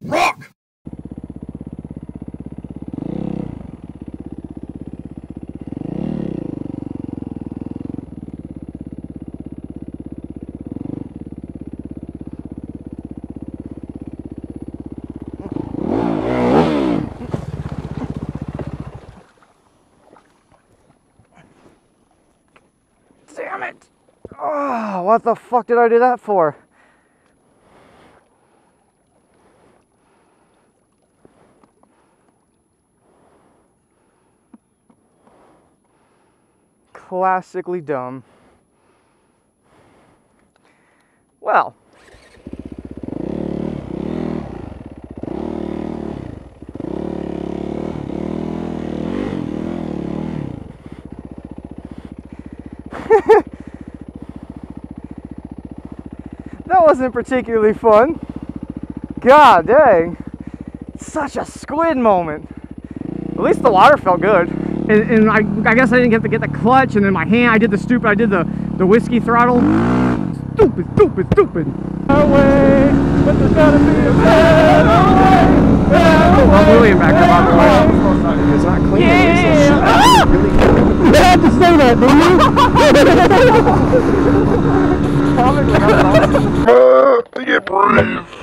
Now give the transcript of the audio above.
Rhok! Damn it! Oh, what the fuck did I do that for? Classically dumb. Well. That wasn't particularly fun. God dang. Such a squid moment. At least the water felt good. And I guess I didn't get to get the clutch, and then my hand, I did the whiskey throttle. Stupid. Away, but there's gotta be a better way. I'm William back there, by the way. It's not clean. Yeah! You had to say that, didn't you? Get brave!